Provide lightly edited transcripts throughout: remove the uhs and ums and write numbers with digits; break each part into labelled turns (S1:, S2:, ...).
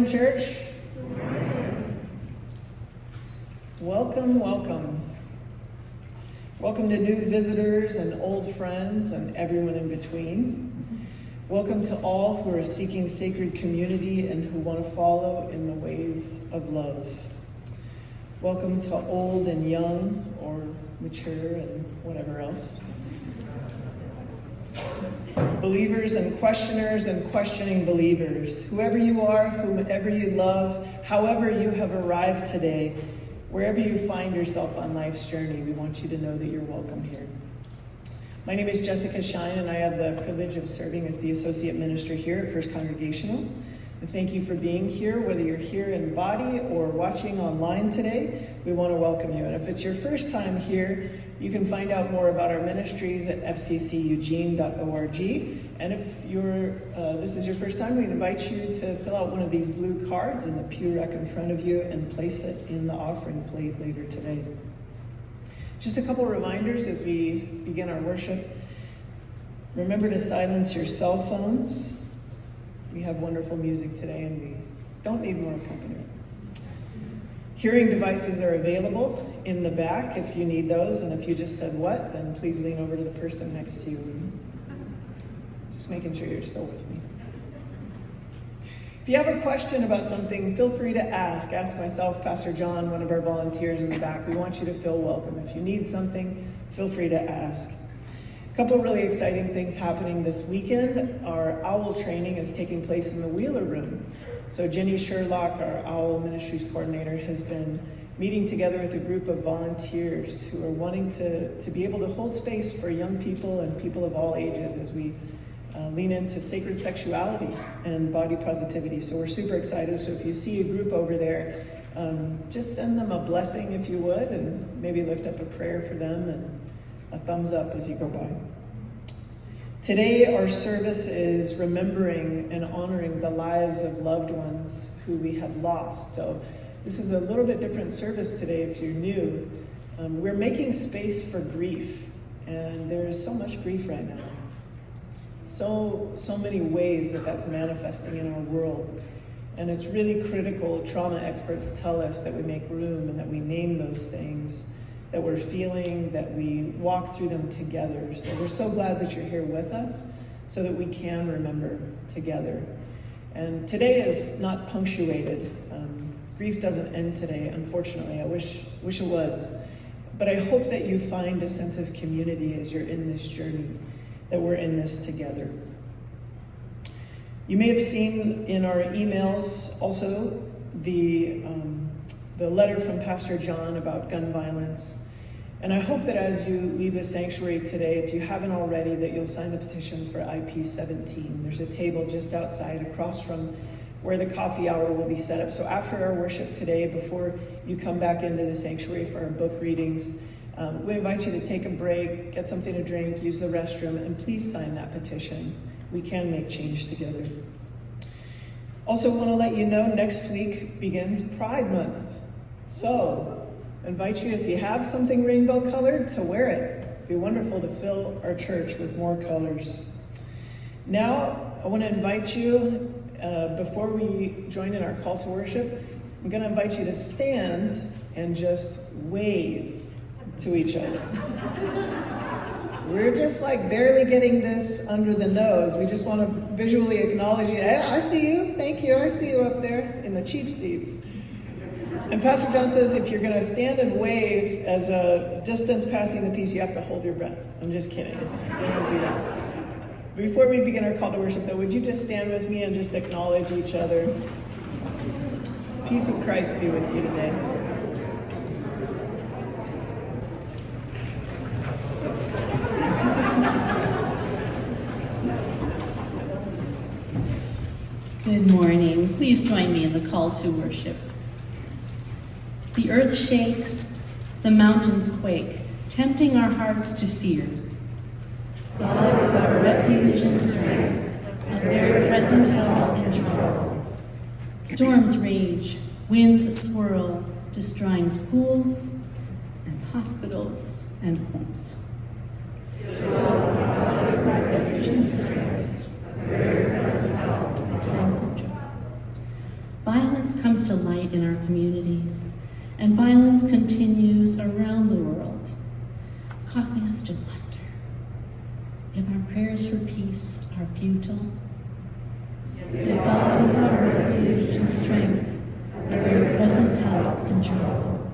S1: morning, church. Good morning. Welcome, welcome. Welcome to new visitors and old friends and everyone in between. Welcome to all who are seeking sacred community and who want to follow in the ways of love. Welcome to old and young, or mature and whatever else. Believers and questioners and questioning believers. Whoever you are, whomever you love, however you have arrived today, wherever you find yourself on life's journey, we want you to know that you're welcome here. My name is Jessica Shine, and I have the privilege of serving as the Associate Minister here at First Congregational. And thank you for being here, whether you're here in body or watching online today. We want to welcome you. And if it's your first time here, you can find out more about our ministries at fcceugene.org. And if this is your first time, we invite you to fill out one of these blue cards in the pew rack in front of you and place it in the offering plate later today. Just a couple reminders as we begin our worship. Remember to silence your cell phones. We have wonderful music today and we don't need more accompaniment. Hearing devices are available in the back if you need those, and if you just said what, then please lean over to the person next to you. Just making sure you're still with me. If you have a question about something, feel free to ask. Ask myself, Pastor John, one of our volunteers in the back. We want you to feel welcome. If you need something, feel free to ask. A couple really exciting things happening this weekend. Our OWL training is taking place in the Wheeler Room. So Jenny Sherlock, our OWL Ministries coordinator, has been meeting together with a group of volunteers who are wanting to be able to hold space for young people and people of all ages as we lean into sacred sexuality and body positivity. So we're super excited. So if you see a group over there, just send them a blessing if you would, and maybe lift up a prayer for them and a thumbs up as you go by. Today, our service is remembering and honoring the lives of loved ones who we have lost. So this is a little bit different service today if you're new. We're making space for grief, and there is so much grief right now. So many ways that's manifesting in our world. And it's really critical. Trauma experts tell us that we make room and that we name those things that we're feeling, that we walk through them together. So we're so glad that you're here with us so that we can remember together. And today is not punctuated. Grief doesn't end today, unfortunately. I wish it was. But I hope that you find a sense of community as you're in this journey, that we're in this together. You may have seen in our emails also the letter from Pastor John about gun violence. And I hope that as you leave the sanctuary today, if you haven't already, that you'll sign the petition for IP17. There's a table just outside across from where the coffee hour will be set up. So after our worship today, before you come back into the sanctuary for our book readings, we invite you to take a break, get something to drink, use the restroom, and please sign that petition. We can make change together. Also want to let you know next week begins Pride Month. So invite you, if you have something rainbow colored, to wear it. It'd be wonderful to fill our church with more colors. Now, I want to invite you, before we join in our call to worship, I'm going to invite you to stand and just wave to each other. We're just like barely getting this under the nose. We just want to visually acknowledge you. Hey, I see you. Thank you. I see you up there in the cheap seats. And Pastor John says if you're going to stand and wave as a distance passing the peace, you have to hold your breath. I'm just kidding. You don't do that. Before we begin our call to worship, though, would you just stand with me and just acknowledge each other? Peace of Christ be with you today.
S2: Good morning. Please join me in the call to worship. The earth shakes, the mountains quake, tempting our hearts to fear. God is our refuge and strength, a very present help in trouble. Storms rage, winds swirl, destroying schools and hospitals and homes. God is our refuge and strength, a very present help in times of trouble. comes to light in our communities, and violence continues around the world, causing us to wonder if our prayers for peace are futile. Yet God is our refuge and strength, a very present help in trouble.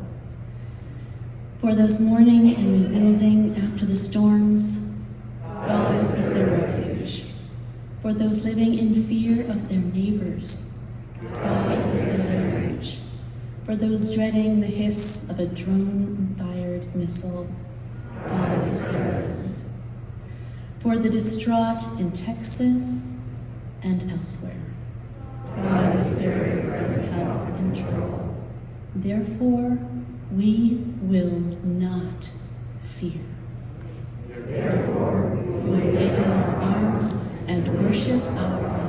S2: For those mourning and rebuilding after the storms, God is their refuge. For those living in fear of their neighbors, God is their refuge. For those dreading the hiss of a drone-fired missile, God is their refuge. For the distraught in Texas and elsewhere, God is their help in trouble. Therefore, we will not fear. Therefore, we will lay down our arms and worship our God.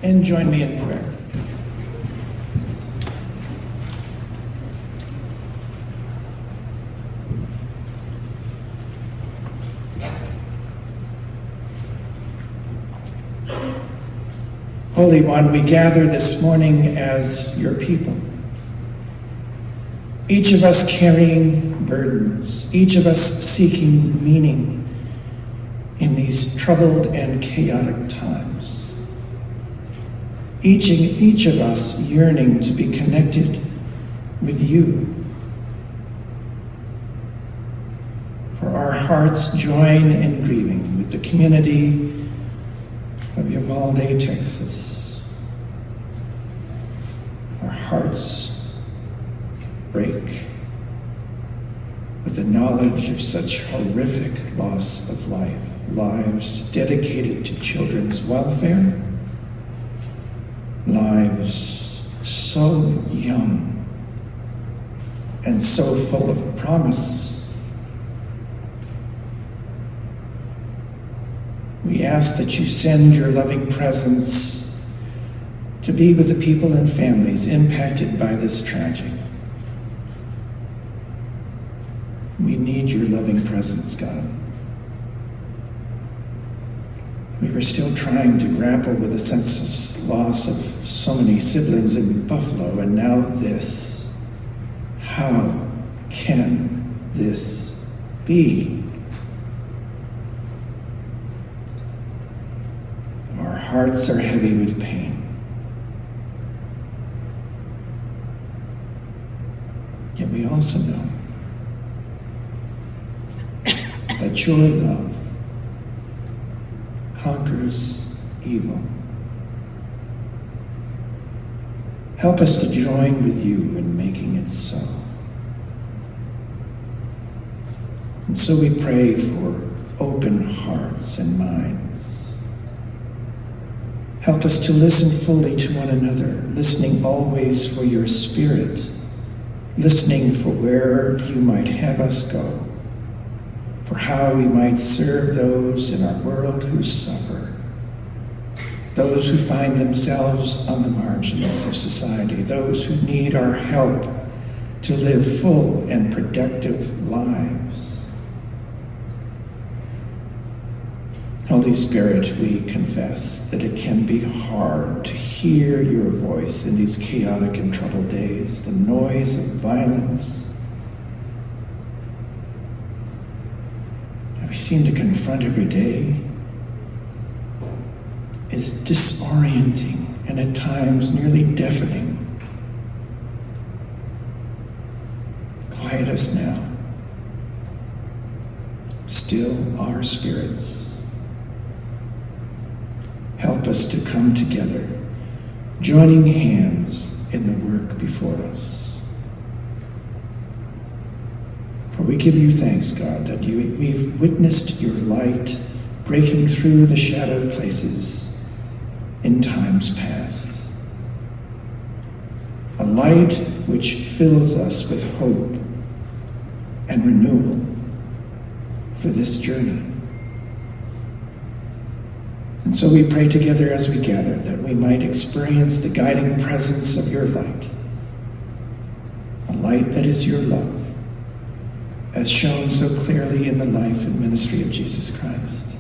S1: And join me in prayer. Holy One, we gather this morning as your people. Each of us carrying burdens, each of us seeking meaning in these troubled and chaotic times. Each of us yearning to be connected with you.
S3: For our hearts join in grieving with the community of Uvalde, Texas. Our hearts break with the knowledge of such horrific loss of life, lives dedicated to children's welfare, lives so young and so full of promise. We ask that you send your loving presence to be with the people and families impacted by this tragedy. We need your loving presence, God. We were still trying to grapple with the senseless loss of so many siblings in Buffalo, and now this. How can this be? Our hearts are heavy with pain. Yet we also know that your love conquers evil. Help us to join with you in making it so. And so we pray for open hearts and minds. Help us to listen fully to one another, listening always for your Spirit, listening for where you might have us go, for how we might serve those in our world who suffer, those who find themselves on the margins of society, those who need our help to live full and productive lives. Holy Spirit, we confess that it can be hard to hear your voice in these chaotic and troubled days, the noise of violence that we seem to confront every day is disorienting and at times nearly deafening. Quiet us now. Still our spirits. Help us to come together, joining hands in the work before us. For we give you thanks, God, that we've witnessed your light breaking through the shadowed places in times past. A light which fills us with hope and renewal for this journey. And so we pray together as we gather that we might experience the guiding presence of your light, a light that is your love, as shown so clearly in the life and ministry of Jesus Christ,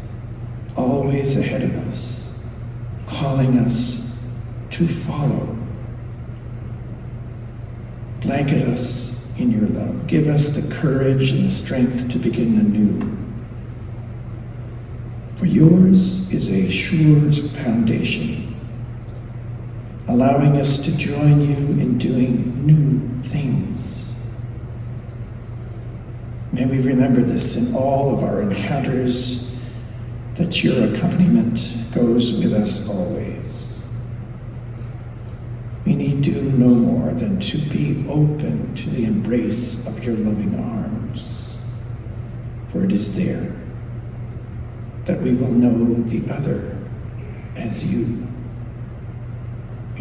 S3: always ahead of us, calling us to follow. Blanket us in your love. Give us the courage and the strength to begin anew. For yours is a sure foundation, allowing us to join you in doing new things. May we remember this in all of our encounters, that your accompaniment goes with us always. We need do no more than to be open to the embrace of your loving arms, for it is there that we will know the other as you.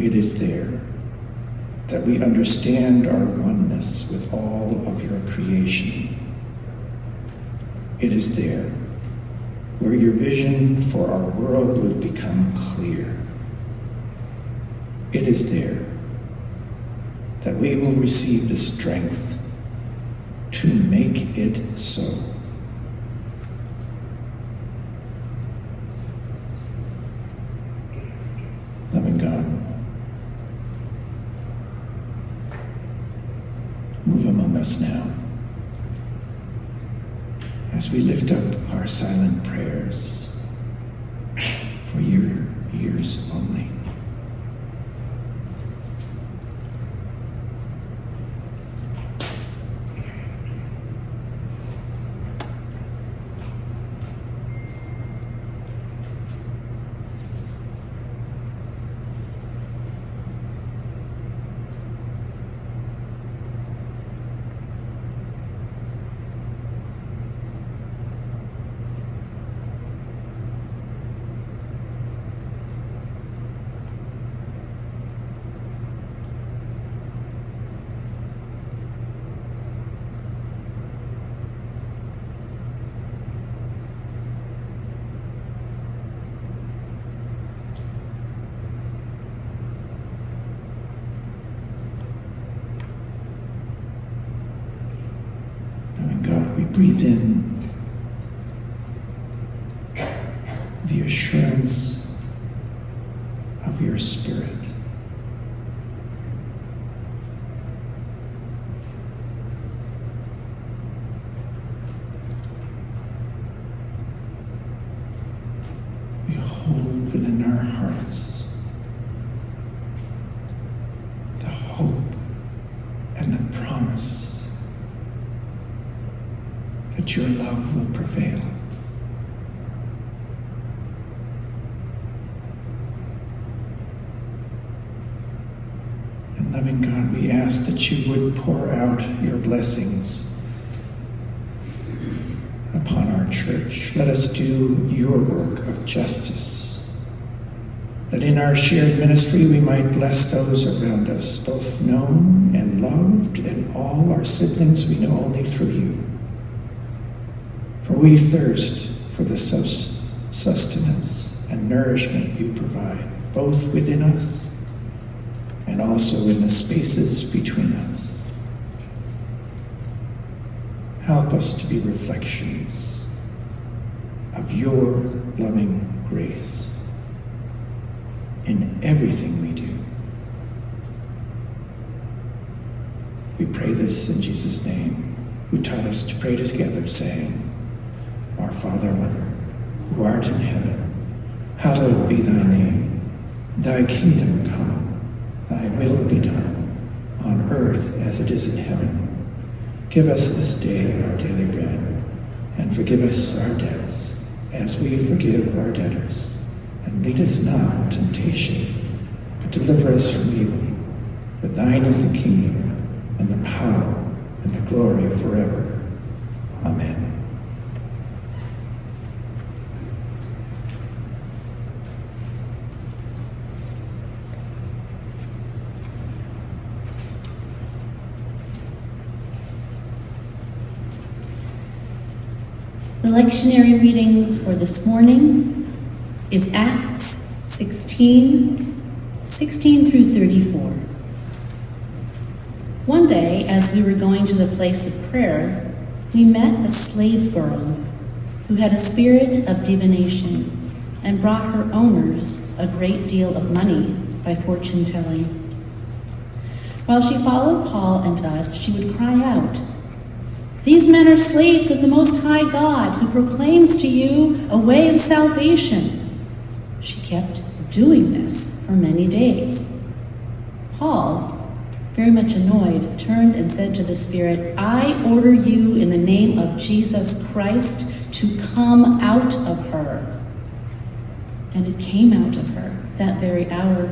S3: It is there that we understand our oneness with all of your creation. It is there where your vision for our world would become clear. It is there that we will receive the strength to make it so. Loving God, move among us now as we lift up our silent prayers for your ears only. breathe in the assurance of your Spirit. We hold within our hearts the hope and the promise that your love will prevail. And loving God, we ask that you would pour out your blessings upon our church. Let us do your work of justice, that in our shared ministry we might bless those around us, both known and loved, and all our siblings we know only through you. For we thirst for the sustenance and nourishment you provide, both within us and also in the spaces between us. Help us to be reflections of your loving grace in everything we do. We pray this in Jesus' name, who taught us to pray together, saying, Our Father, Mother, who art in heaven, hallowed be thy name. Thy kingdom come, thy will be done, on earth as it is in heaven. Give us this day our daily bread, and forgive us our debts, as we forgive our debtors. And lead us not into temptation, but deliver us from evil. For thine is the kingdom, and the power, and the glory forever. Amen.
S2: The lectionary reading for this morning is Acts 16 through 34. One day, as we were going to the place of prayer, we met a slave girl who had a spirit of divination and brought her owners a great deal of money by fortune-telling. While she followed Paul and us, she would cry out, "These men are slaves of the Most High God, who proclaims to you a way of salvation." She kept doing this for many days. Paul, very much annoyed, turned and said to the spirit, "I order you in the name of Jesus Christ to come out of her." And it came out of her that very hour.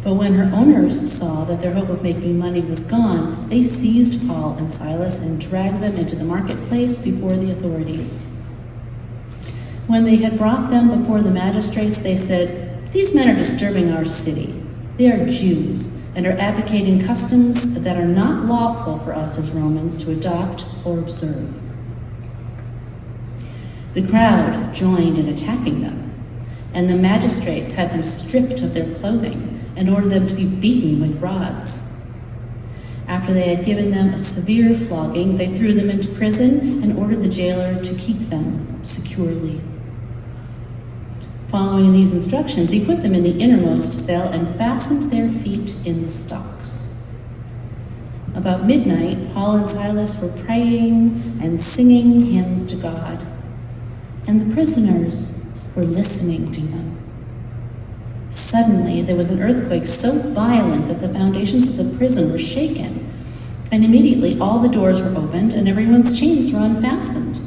S2: But when her owners saw that their hope of making money was gone, they seized Paul and Silas and dragged them into the marketplace before the authorities. When they had brought them before the magistrates, they said, "These men are disturbing our city. They are Jews and are advocating customs that are not lawful for us as Romans to adopt or observe." The crowd joined in attacking them, and the magistrates had them stripped of their clothing and ordered them to be beaten with rods. After they had given them a severe flogging, they threw them into prison and ordered the jailer to keep them securely. Following these instructions, he put them in the innermost cell and fastened their feet in the stocks. About midnight, Paul and Silas were praying and singing hymns to God, and the prisoners were listening to them. Suddenly, there was an earthquake so violent that the foundations of the prison were shaken, and immediately all the doors were opened and everyone's chains were unfastened.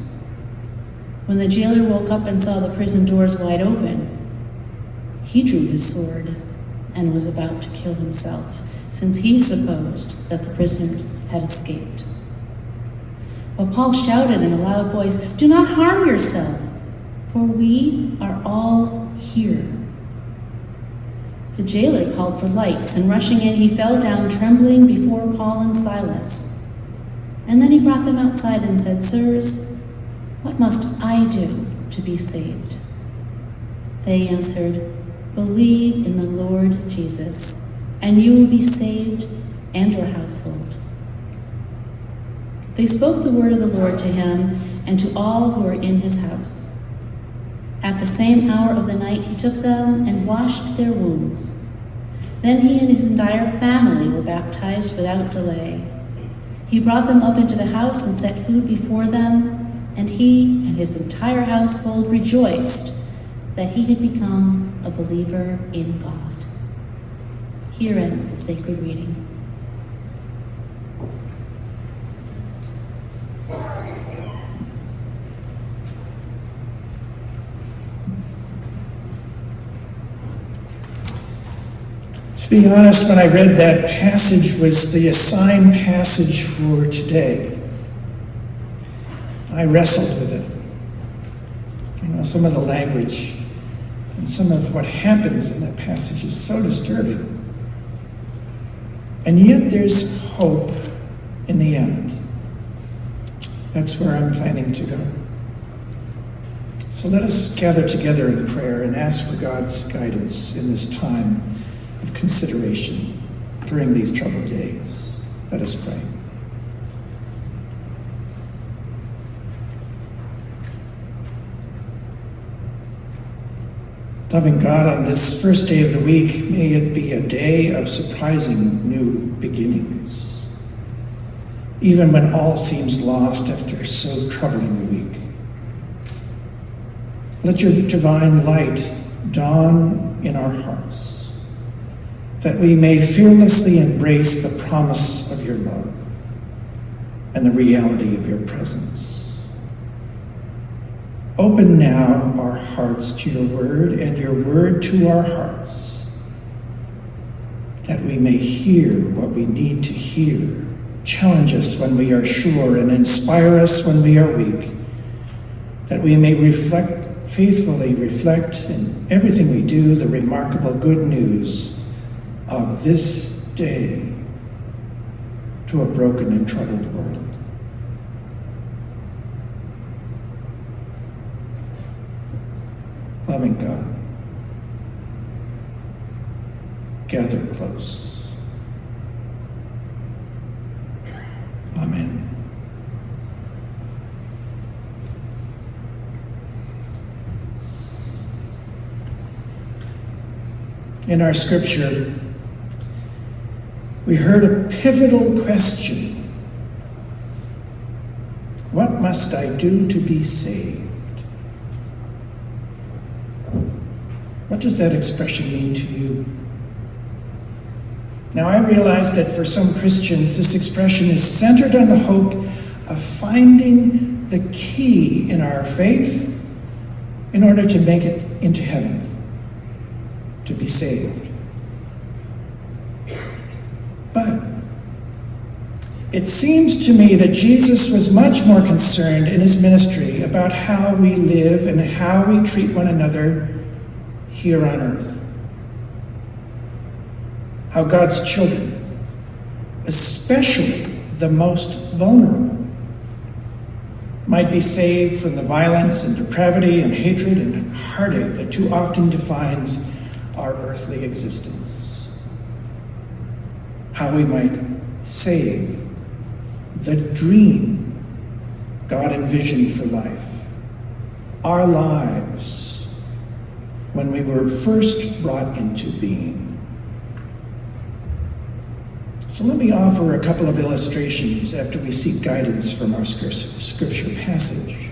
S2: When the jailer woke up and saw the prison doors wide open, he drew his sword and was about to kill himself, since he supposed that the prisoners had escaped. But Paul shouted in a loud voice, "Do not harm yourself, for we are all here." The jailer called for lights, and rushing in, he fell down trembling before Paul and Silas. And then he brought them outside and said, "Sirs, what must I do to be saved?" They answered, "Believe in the Lord Jesus, and you will be saved and your household." They spoke the word of the Lord to him and to all who were in his house. At the same hour of the night he took them and washed their wounds. Then he and his entire family were baptized without delay. He brought them up into the house and set food before them, and he and his entire household rejoiced that he had become a believer in God. Here ends the sacred reading.
S3: To be honest, when I read that passage was the assigned passage for today, I wrestled with it. You know, some of the language and some of what happens in that passage is so disturbing. And yet there's hope in the end. That's where I'm planning to go. So let us gather together in prayer and ask for God's guidance in this time of consideration during these troubled days. Let us pray. Loving God, on this first day of the week, may it be a day of surprising new beginnings, even when all seems lost after so troubling a week. Let your divine light dawn in our hearts, that we may fearlessly embrace the promise of your love and the reality of your presence. Open now our hearts to your word and your word to our hearts, that we may hear what we need to hear, challenge us when we are sure, and inspire us when we are weak, that we may faithfully reflect in everything we do the remarkable good news of this day to a broken and troubled world. Loving God, gather close. Amen. In our scripture, we heard a pivotal question. What must I do to be saved? What does that expression mean to you? Now, I realize that for some Christians, this expression is centered on the hope of finding the key in our faith in order to make it into heaven, to be saved. But it seems to me that Jesus was much more concerned in his ministry about how we live and how we treat one another here on earth. How God's children, especially the most vulnerable, might be saved from the violence and depravity and hatred and heartache that too often defines our earthly existence. How we might save the dream God envisioned for life, our lives, when we were first brought into being. So let me offer a couple of illustrations after we seek guidance from our scripture passage.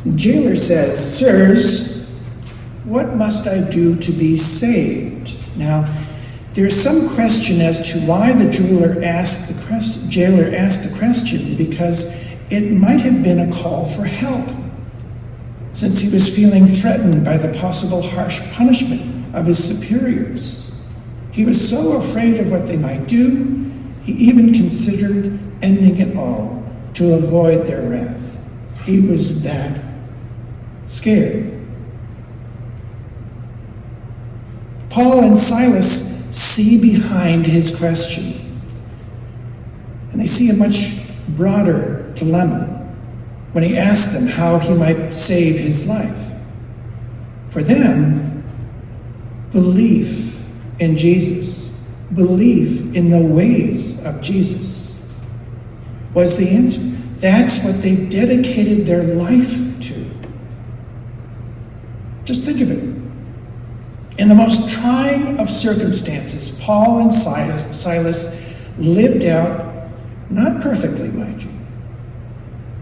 S3: The jailer says, "Sirs, what must I do to be saved?" Now, there's some question as to why the jailer asked the question, because it might have been a call for help, since he was feeling threatened by the possible harsh punishment of his superiors. He was so afraid of what they might do, he even considered ending it all to avoid their wrath. He was that scared. Paul and Silas see behind his question, and they see a much broader dilemma when he asked them how he might save his life. For them, belief in Jesus, belief in the ways of Jesus, was the answer. That's what they dedicated their life to. Just think of it. In the most trying of circumstances, Paul and Silas lived out, not perfectly, mind you,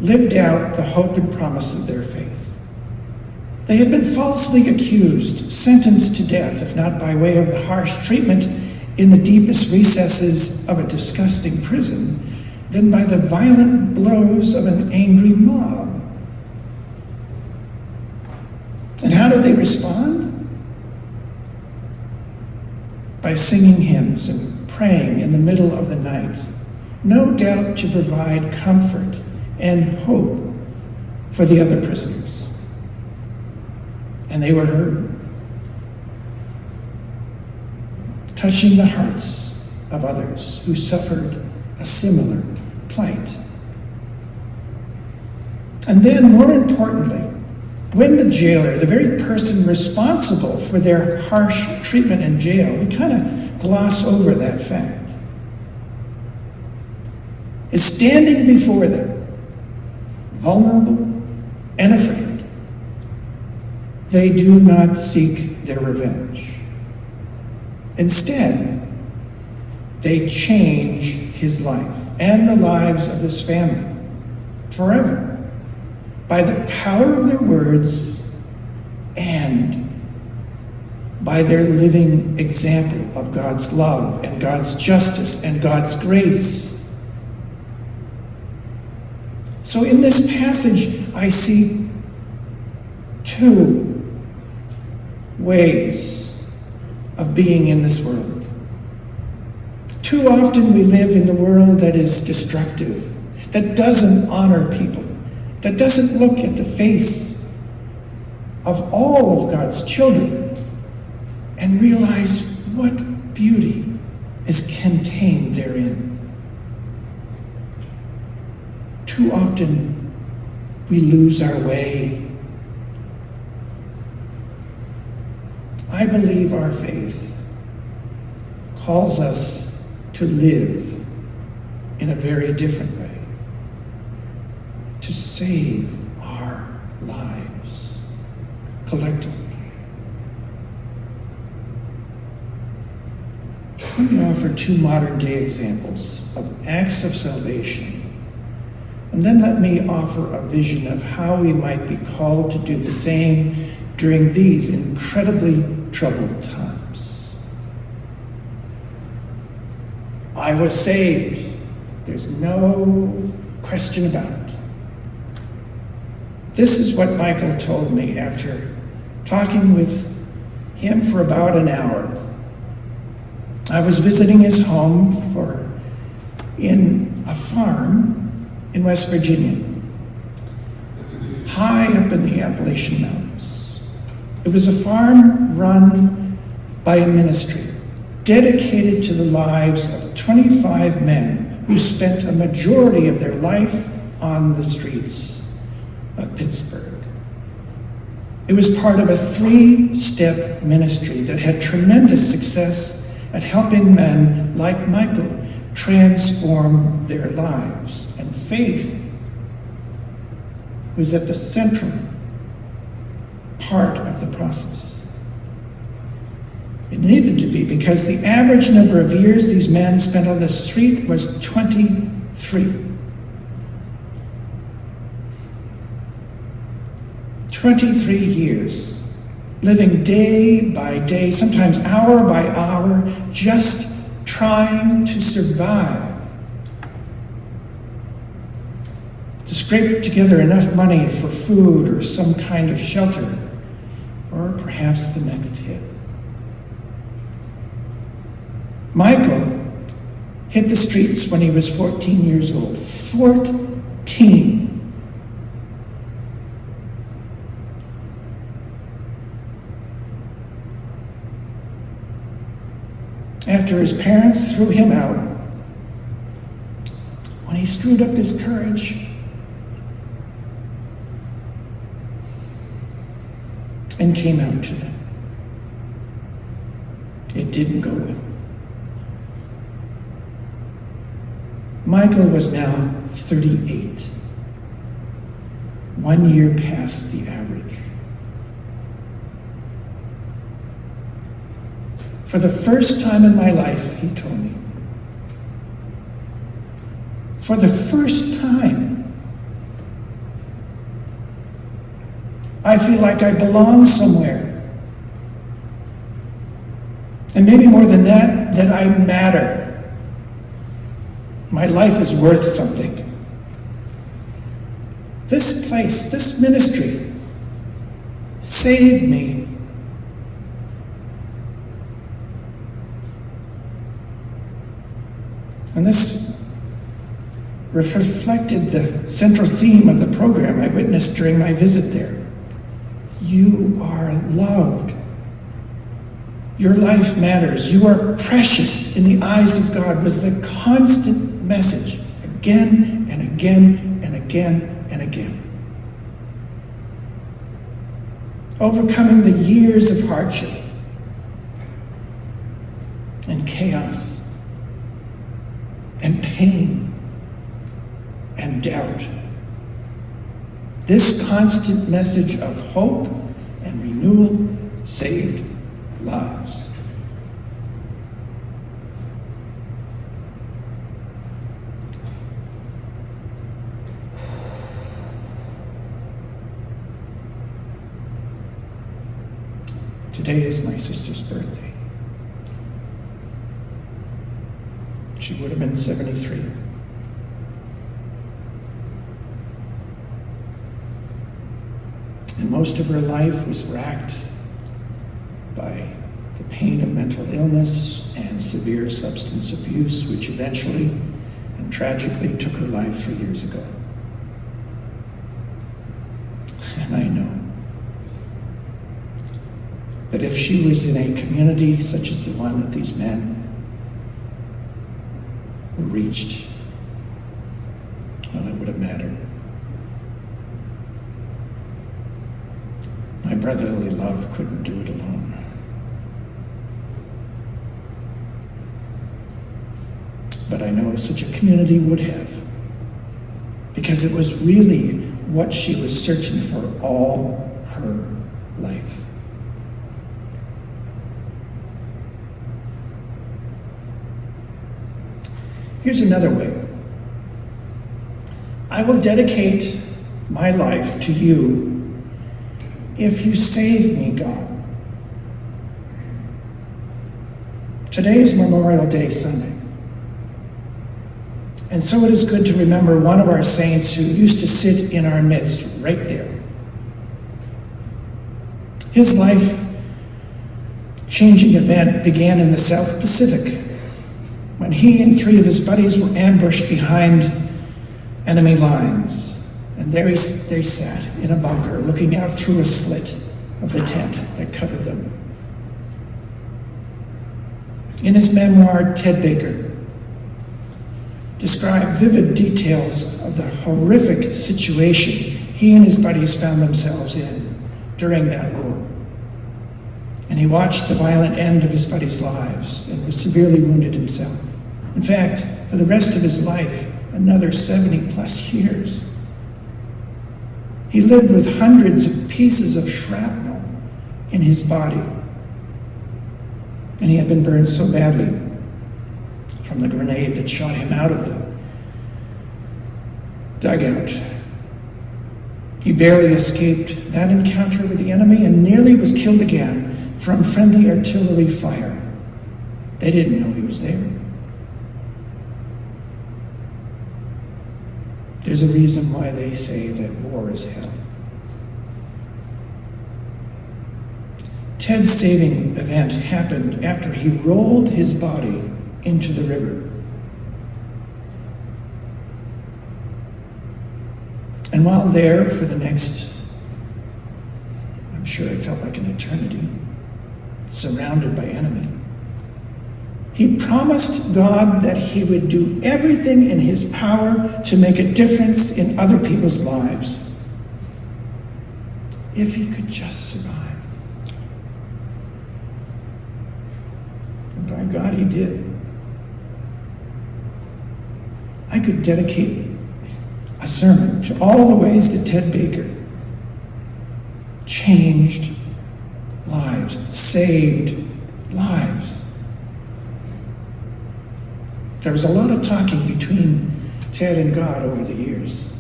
S3: lived out the hope and promise of their faith. They had been falsely accused, sentenced to death, if not by way of the harsh treatment in the deepest recesses of a disgusting prison, then by the violent blows of an angry mob. And how did they respond? By singing hymns and praying in the middle of the night, no doubt to provide comfort and hope for the other prisoners. And they were heard, touching the hearts of others who suffered a similar plight. And then, more importantly, when the jailer, the very person responsible for their harsh treatment in jail, we kind of gloss over that fact, is standing before them, vulnerable and afraid, they do not seek their revenge. Instead, they change his life and the lives of his family forever by the power of their words and by their living example of God's love and God's justice and God's grace. So in this passage, I see two ways of being in this world. Too often we live in the world that is destructive, that doesn't honor people, that doesn't look at the face of all of God's children and realize what beauty is contained therein. Too often we lose our way. I believe our faith calls us to live in a very different way, to save our lives collectively. Let me offer two modern-day examples of acts of salvation, and then let me offer a vision of how we might be called to do the same during these incredibly troubled times. I was saved. There's no question about it. This is what Michael told me after talking with him for about an hour. I was visiting his home in a farm in West Virginia, high up in the Appalachian Mountains. It was a farm run by a ministry dedicated to the lives of 25 men who spent a majority of their life on the streets of Pittsburgh. It was part of a 3-step ministry that had tremendous success at helping men like Michael transform their lives. And faith was at the central part of the process. It needed to be, because the average number of years these men spent on the street was 23. 23 years, living day by day, sometimes hour by hour, just trying to survive, to scrape together enough money for food or some kind of shelter, or perhaps the next hit. Michael hit the streets when he was 14 years old. 14. After his parents threw him out, when he screwed up his courage and came out to them, it didn't go well. Michael was now 38, 1 year past the average. For the first time in my life, he told me, for the first time, I feel like I belong somewhere. And maybe more than that, that I matter. My life is worth something. This place, this ministry, saved me. And this reflected the central theme of the program I witnessed during my visit there. You are loved. Your life matters. You are precious in the eyes of God was the constant message again and again and again and again. Overcoming the years of hardship and chaos and pain and doubt. This constant message of hope and renewal saved lives. Today is my sister's birthday. She would have been 73. And most of her life was racked by the pain of mental illness and severe substance abuse, which eventually and tragically took her life 3 years ago. And I know that if she was in a community such as the one that these men were reached, well, it would have mattered. My brotherly love couldn't do it alone. But I know such a community would have, because it was really what she was searching for all her life. Here's another way. I will dedicate my life to you if you save me, God. Today is Memorial Day Sunday. And so it is good to remember one of our saints who used to sit in our midst right there. His life-changing event began in the South Pacific when he and 3 of his buddies were ambushed behind enemy lines. And there they sat in a bunker looking out through a slit of the tent that covered them. In his memoir, Ted Baker described vivid details of the horrific situation he and his buddies found themselves in during that war. And he watched the violent end of his buddies' lives and was severely wounded himself. In fact, for the rest of his life, another 70 plus years, he lived with hundreds of pieces of shrapnel in his body. And he had been burned so badly from the grenade that shot him out of the dugout. He barely escaped that encounter with the enemy and nearly was killed again from friendly artillery fire. They didn't know he was there. There's a reason why they say that war is hell. Ted's saving event happened after he rolled his body into the river. And while there for the next, I'm sure it felt like an eternity, surrounded by enemy, he promised God that he would do everything in his power to make a difference in other people's lives, if he could just survive. And by God, he did. I could could dedicate a sermon to all the ways that Ted Baker changed lives, saved lives. There was a lot of talking between Ted and God over the years.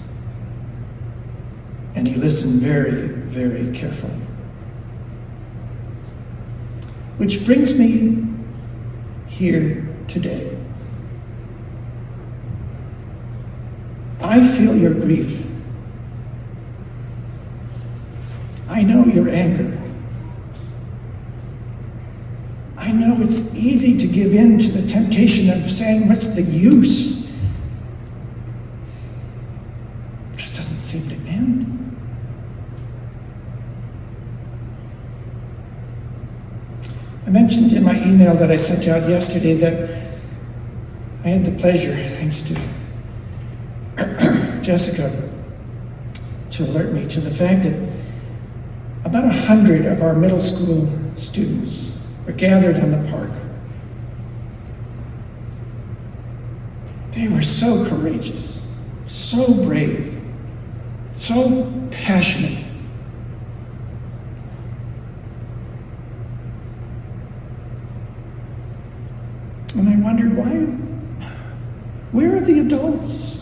S3: And he listened very, very carefully. Which brings me here today. I feel your grief. I know your anger. I know it's easy to give in to the temptation of saying, what's the use? It just doesn't seem to end. I mentioned in my email that I sent out yesterday that I had the pleasure, thanks to Jessica, to alert me to the fact that about 100 of our middle school students were gathered on the park. They were so courageous, so brave, so passionate. And I wondered, where are the adults?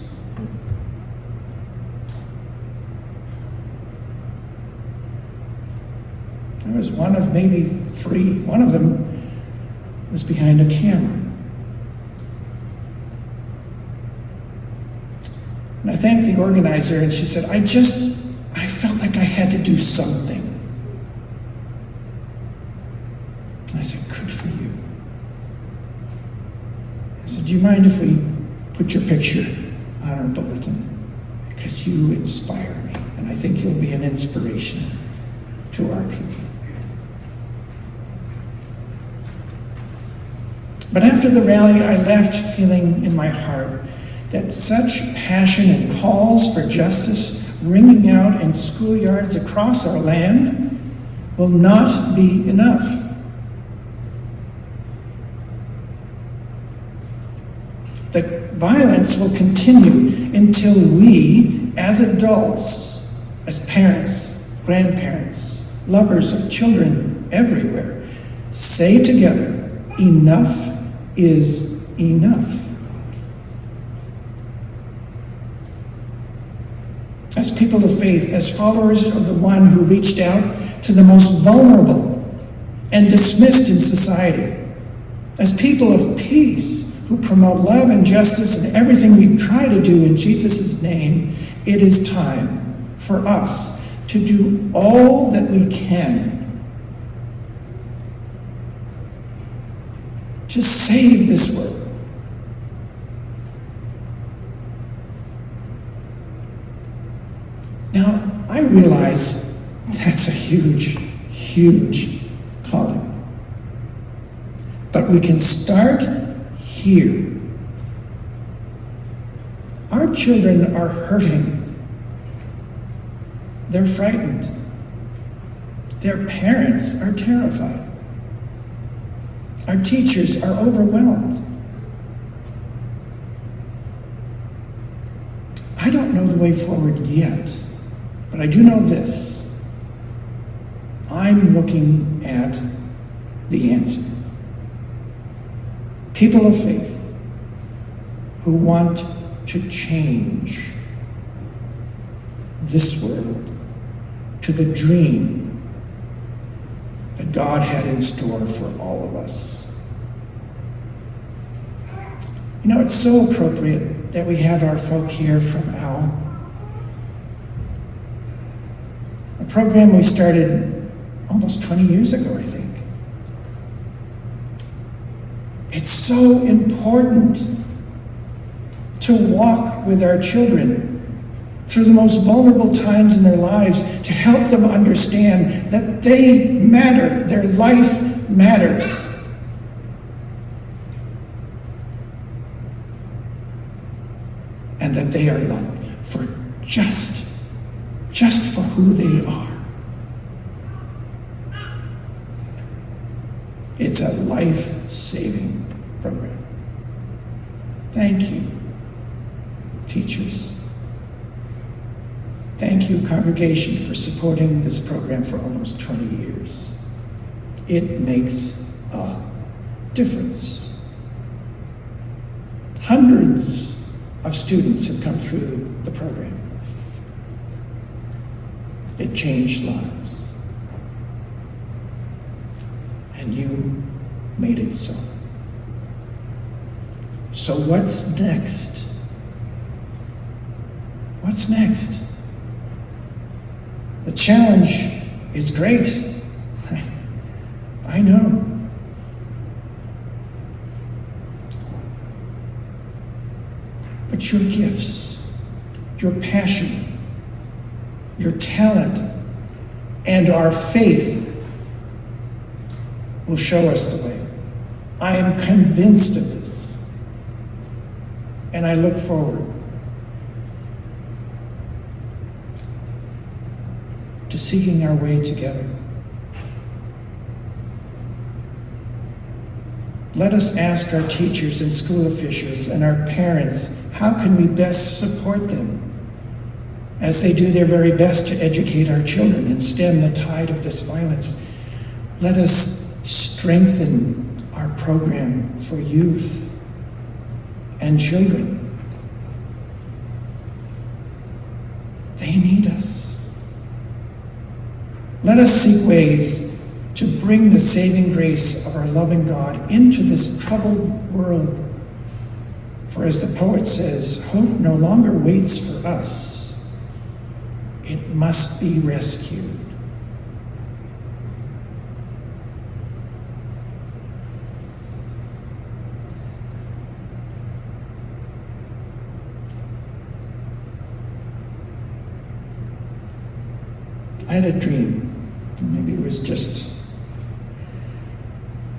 S3: There was one of maybe 3. One of them was behind a camera. And I thanked the organizer, and she said, I felt like I had to do something. I said, good for you. I said, do you mind if we put your picture on our bulletin? Because you inspire me, and I think you'll be an inspiration to our people. But after the rally, I left feeling in my heart that such passion and calls for justice ringing out in schoolyards across our land will not be enough. That violence will continue until we, as adults, as parents, grandparents, lovers of children everywhere, say together, enough is enough. As people of faith, as followers of the one who reached out to the most vulnerable and dismissed in society, as people of peace who promote love and justice in everything we try to do in Jesus' name, it is time for us to do all that we can to save this world. Now, I realize that's a huge, huge calling. But we can start here. Our children are hurting. They're frightened. Their parents are terrified. Our teachers are overwhelmed. I don't know the way forward yet, but I do know this. I'm looking at the answer. People of faith who want to change this world to the dream that God had in store for all of us. You know, it's so appropriate that we have our folk here from OWL. A program we started almost 20 years ago, I think. It's so important to walk with our children through the most vulnerable times in their lives, to help them understand that they matter, their life matters. And that they are loved for just for who they are. It's a life-saving program. Thank you teachers. Thank you, congregation, for supporting this program for almost 20 years. It makes a difference. Hundreds of students have come through the program. It changed lives. And you made it so. So what's next? What's next? The challenge is great. I know. But your gifts, your passion, your talent, and our faith will show us the way. I am convinced of this. And I look forward to seeking our way together. Let us ask our teachers and school officials and our parents, how can we best support them as they do their very best to educate our children and stem the tide of this violence? Let us strengthen our program for youth and children. They need us. Let us seek ways to bring the saving grace of our loving God into this troubled world. For as the poet says, hope no longer waits for us. It must be rescued. I had a dream. Maybe it was just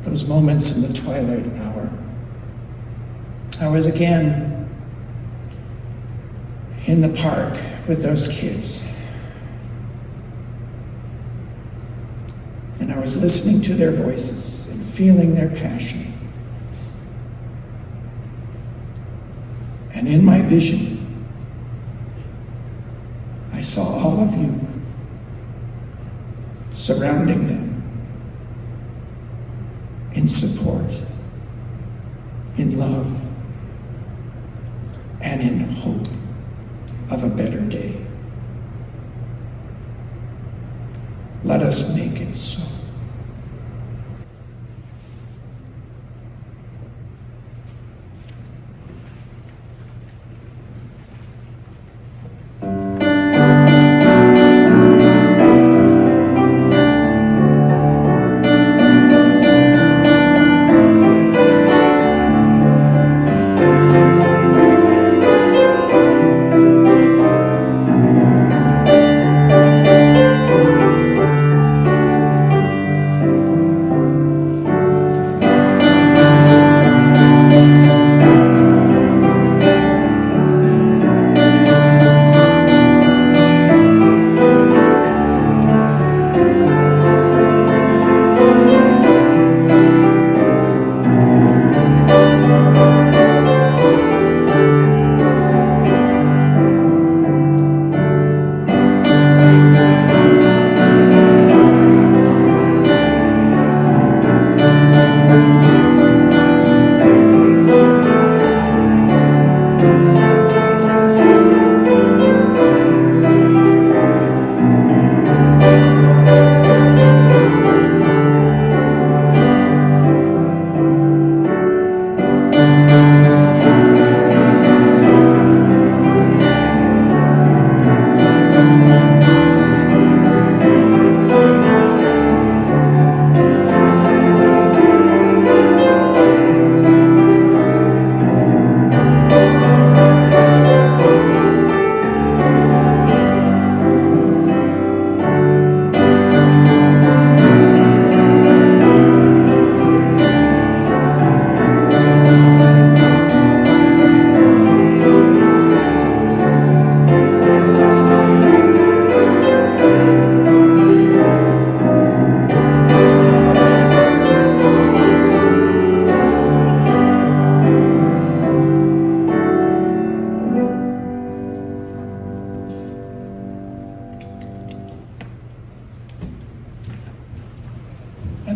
S3: those moments in the twilight hour. I was again in the park with those kids. And I was listening to their voices and feeling their passion. And in my vision, I saw all of you surrounding them in support, in love, and in hope of a better day. Let us make it so.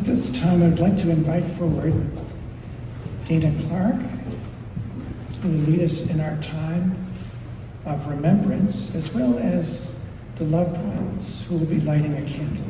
S3: At this time, I'd like to invite forward Dana Clark, who will lead us in our time of remembrance, as well as the loved ones who will be lighting a candle.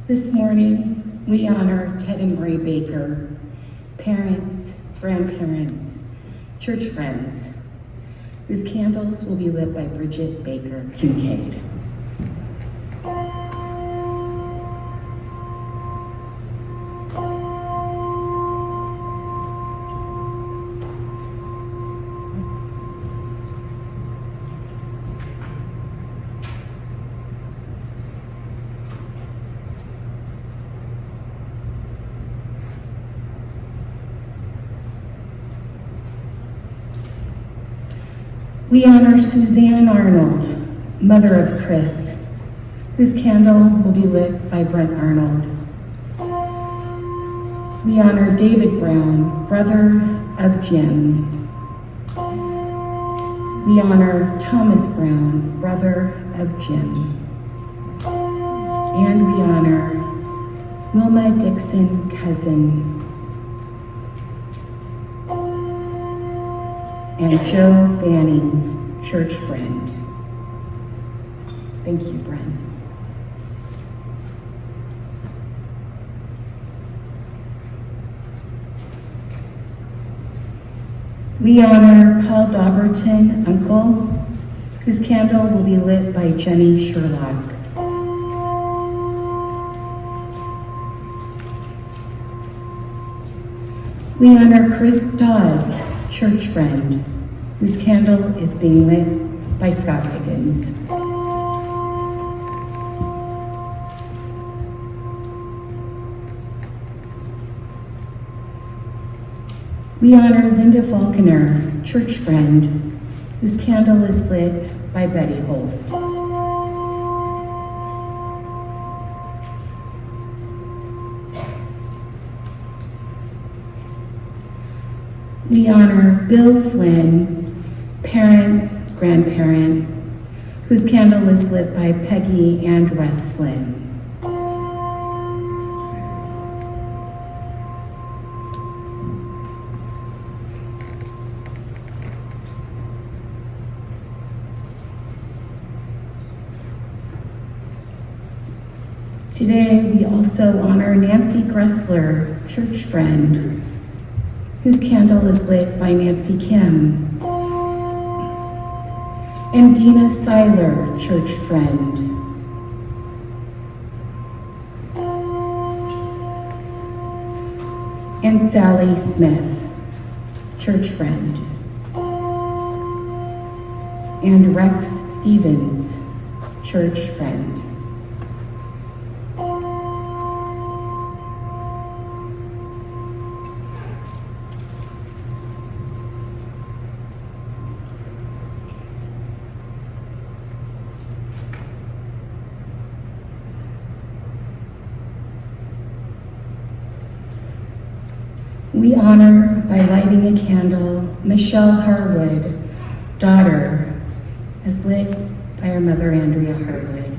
S4: This morning, we honor Ted and Marie Baker, parents, grandparents, church friends, whose candles will be lit by Bridget Baker Kincaid. We honor Suzanne Arnold, mother of Chris, whose candle will be lit by Brent Arnold. We honor David Brown, brother of Jim. We honor Thomas Brown, brother of Jim. And we honor Wilma Dixon, cousin. And Joe Fanning, church friend. Thank you, Bren. We honor Paul Dauberton, uncle, whose candle will be lit by Jenny Sherlock. We honor Chris Dodds, church friend, whose candle is being lit by Scott Higgins. We honor Linda Falconer, church friend, whose candle is lit by Betty Holst. We honor Bill Flynn, parent, grandparent, whose candle is lit by Peggy and Wes Flynn. Today, we also honor Nancy Gressler, church friend, whose candle is lit by Nancy Kim. And Dina Seiler, church friend. And Sally Smith, church friend. And Rex Stevens, church friend. We honor, by lighting a candle, Michelle Harwood, daughter, as lit by her mother, Andrea Harwood.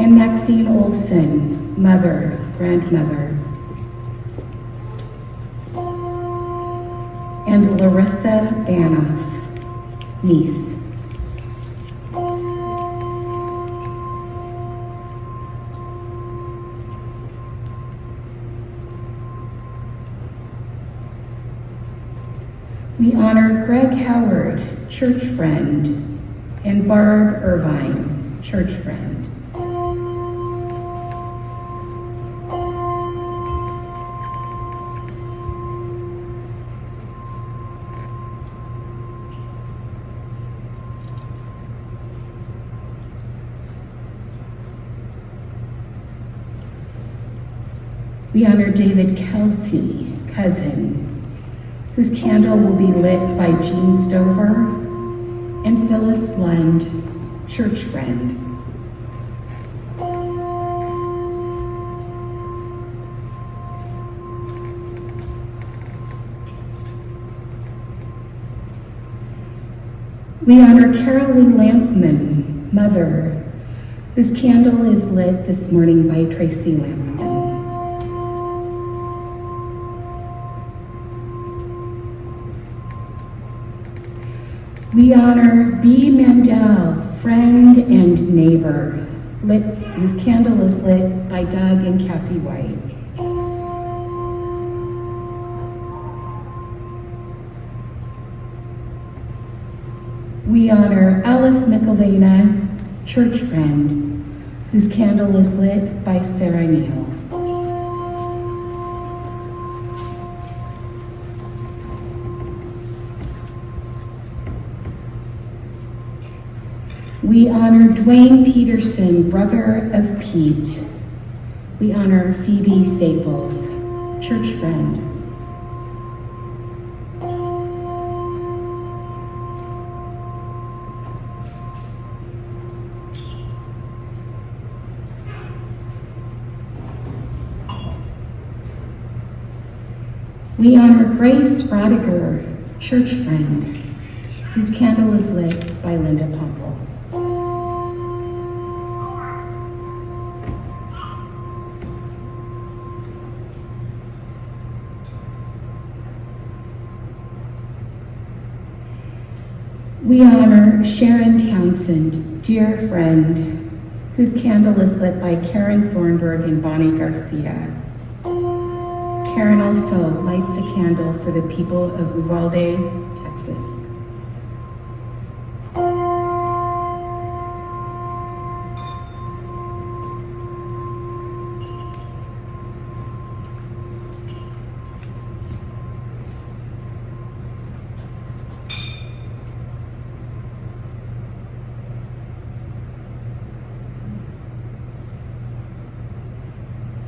S4: And Maxine Olson, mother, grandmother. And Larissa Banoff, niece. Howard, church friend, and Barb Irvine, church friend. We honor David Kelsey, cousin, whose candle will be lit by Jean Stover, and Phyllis Lund, church friend. We honor Carolee Lampman, mother, whose candle is lit this morning by Tracy Lampman. We honor B. Mandel, friend and neighbor, whose candle is lit by Doug and Kathy White. We honor Alice Michelena, church friend, whose candle is lit by Sarah Neal. We honor Dwayne Peterson, brother of Pete. We honor Phoebe Staples, church friend. We honor Grace Rodiger, church friend, whose candle is lit by Linda Pomple. We honor Sharon Townsend, dear friend, whose candle is lit by Karen Thornburg and Bonnie Garcia. Karen also lights a candle for the people of Uvalde, Texas.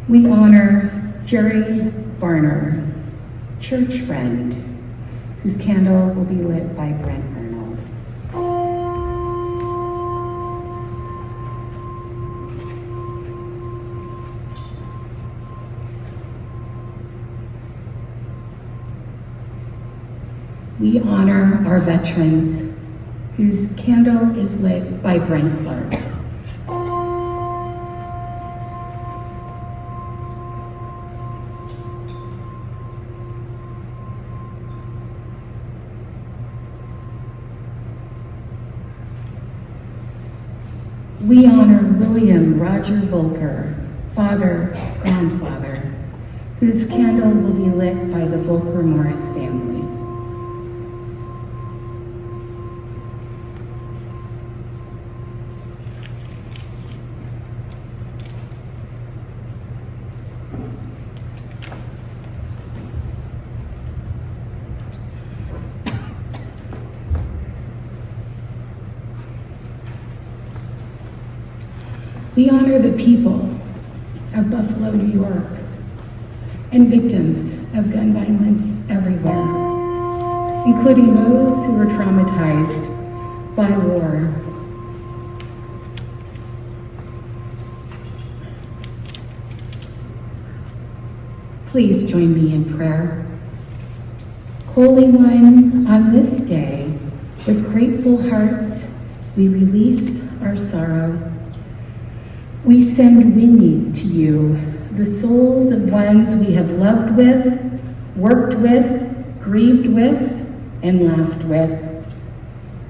S4: We honor Jerry Varner, church friend, whose candle will be lit by Brent Arnold. We honor our veterans, whose candle is lit by Brent Clark. We honor William Roger Volker, father, grandfather, whose candle will be lit by the Volker Morris family. We honor the people of Buffalo, New York, and victims of gun violence everywhere, including those who were traumatized by war. Please join me in prayer. Holy One, on this day, with grateful hearts, we release our sorrow. We send winging to you the souls of ones we have loved with, worked with, grieved with, and laughed with.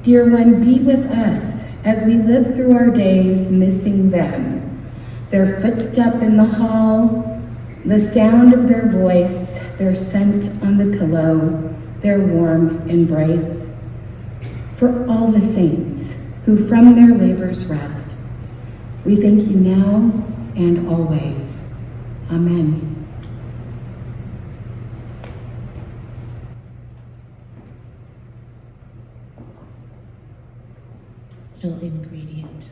S4: Dear One, be with us as we live through our days missing them, their footstep in the hall, the sound of their voice, their scent on the pillow, their warm embrace. For all the saints who from their labors rest, we thank you now and always. Amen.
S2: Ingredient.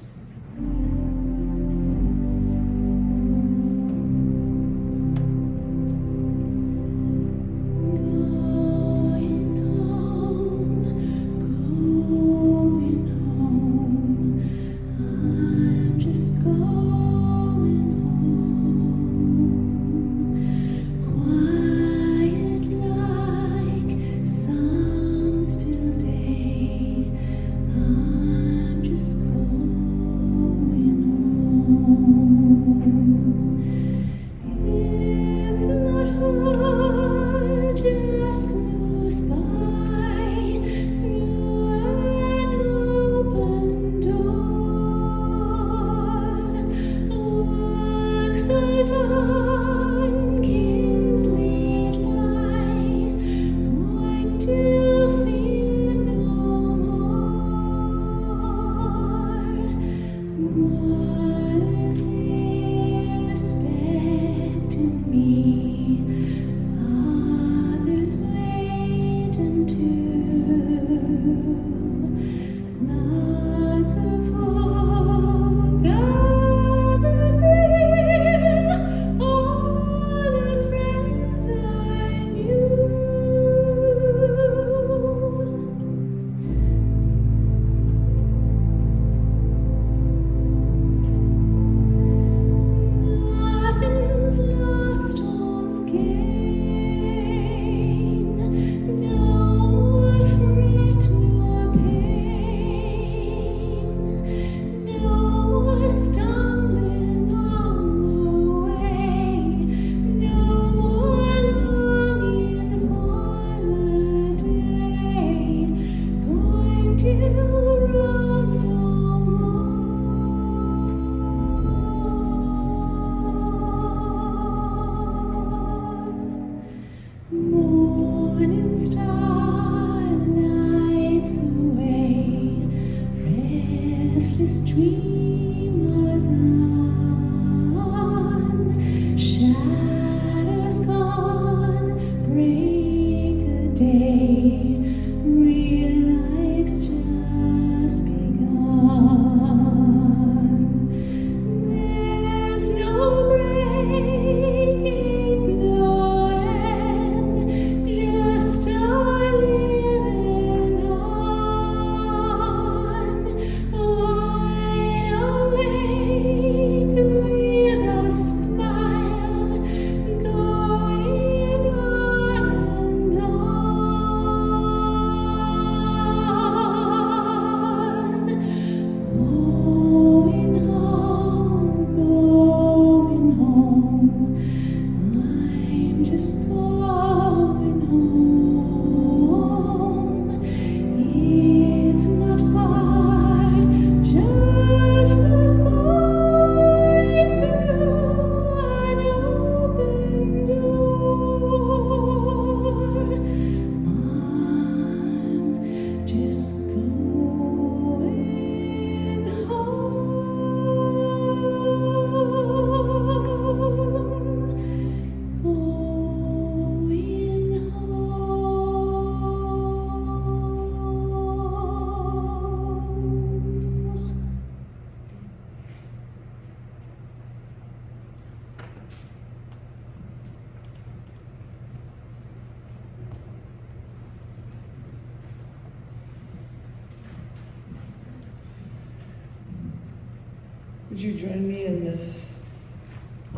S1: Would you join me in this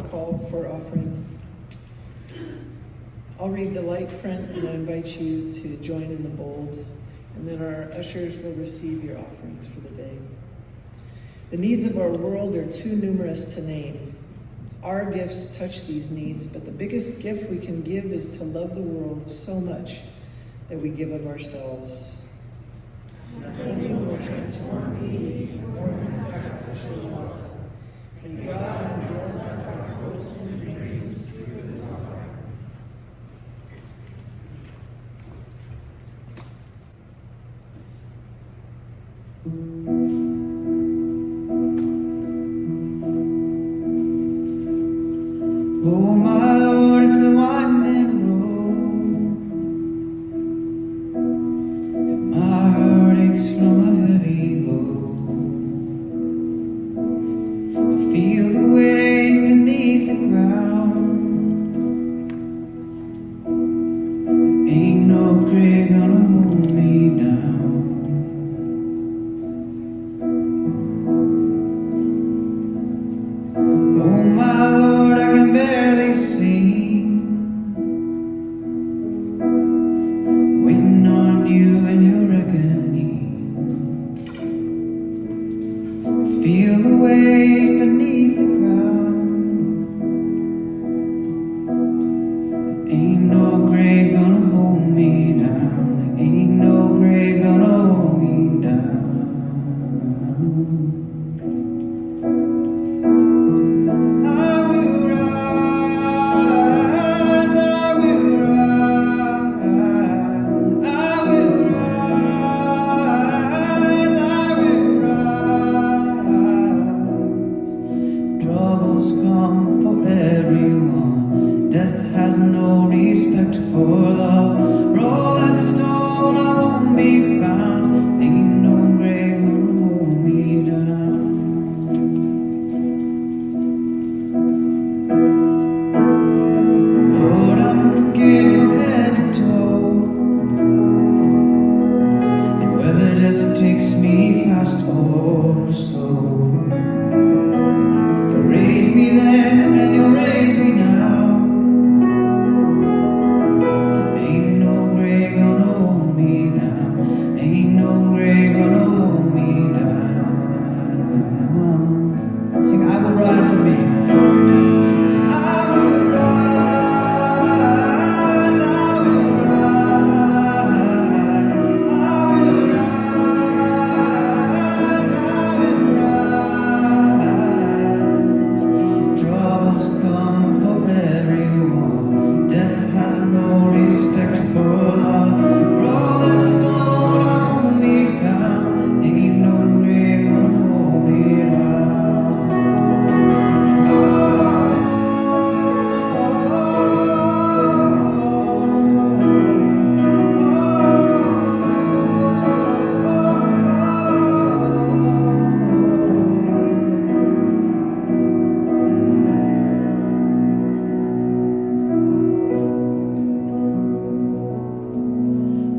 S1: call for offering? I'll read the light print and I invite you to join in the bold, and then our ushers will receive your offerings for the day. The needs of our world are too numerous to name. Our gifts touch these needs, but the biggest gift we can give is to love the world so much that we give of ourselves. Nothing will transform me more than sacrificial love. May God bless our hopes and dreams through this offering.
S5: Oh my Lord, it's a winding road, and my heart aches from a heavy load. I feel the weight beneath the ground. There ain't no grave gonna hold me down. Oh my Lord, I can barely see, waiting on you and your reckoning. I feel the weight beneath the ground. There ain't no grave gonna hold me down. There ain't no grave gonna hold me down. I will rise, I will rise, I will rise, I will rise. Troubles come for everyone. Death has no respect for love. Roll that stone, I won't be found. Ain't no grave gonna hold me down. Lord, I'm crooked from head to toe, and whether death takes me fast or slow, you'll raise me then and you'll raise me now. Ain't no grave gonna hold me down. Ain't no grave gonna hold me down. Sing, I will rise with me. I will rise, I will rise, I will rise, I will rise. Troubles come for everyone. Death has no respect for love. Roll that stone, I won't be found. Ain't no grave gonna hold me down.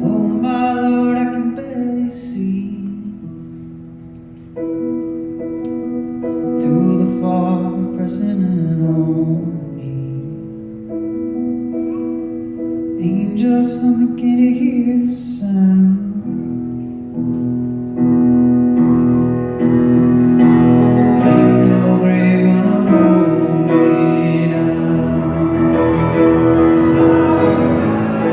S5: Oh my Lord, I can barely see through the fog pressing in on me. Angels humming, can you hear the sound? Ain't no grave gonna hold me down. I will rise,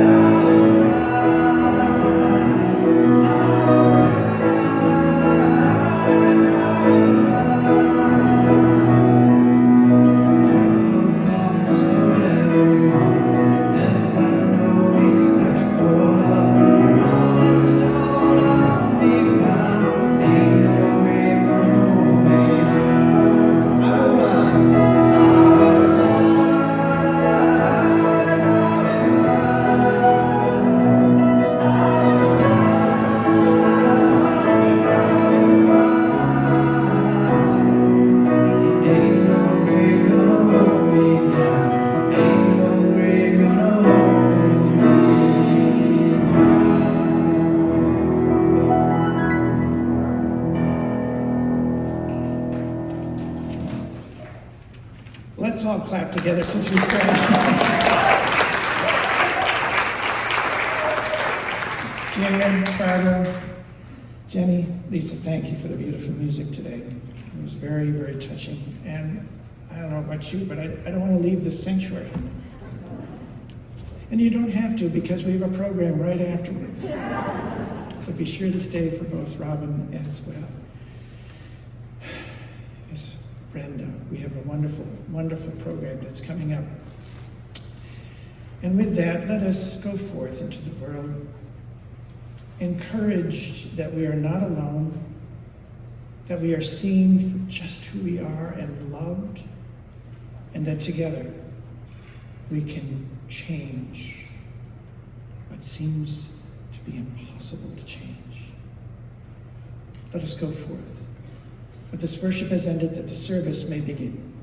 S5: I will rise, I will rise, I will rise. Trouble comes for everyone. Death has no respect for love. Roll that stone, I won't be found. Ain't no grave gonna hold me down. I will rise, I will rise, I will rise, I will rise. Ain't no grave gonna hold me down. Ain't no grave gonna hold me down.
S3: Let's all clap together since we started. Jan, Barbara, Jenny, Lisa, thank you for the beautiful music today. It was very, very touching. And I don't know about you, but I don't want to leave this sanctuary. And you don't have to, because we have a program right afterwards. So be sure to stay for both Robin as well. Yes, Brenda, we have a wonderful, wonderful program that's coming up. And with that, let us go forth into the world encouraged that we are not alone, that we are seen for just who we are and loved, and that together we can change what seems to be impossible to change. Let us go forth, for this worship has ended that the service may begin.